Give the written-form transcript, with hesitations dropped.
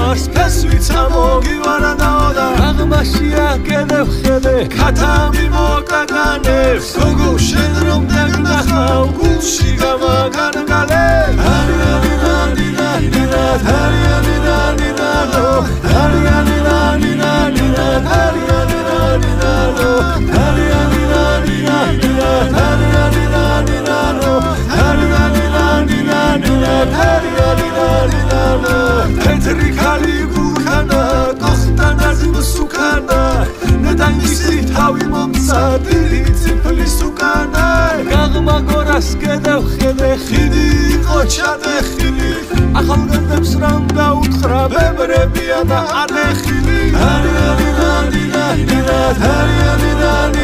გვარს ფესვიცა მოგივარანაო და აღმაშია კიდევ ხედე ქათამი მოკაკანებს გოგო შენ რომ დაგნახავ გულში გამაგანგალე Petri kali gulkana, koxtanazim sukana Nedangisi tavi momsa, dili tsipli sukana Gagma goras kedev khede khidi, qochade khili Axalgandebs ram gautkhra, bebrebia da ade khili Hari hari hari hari hari hari hari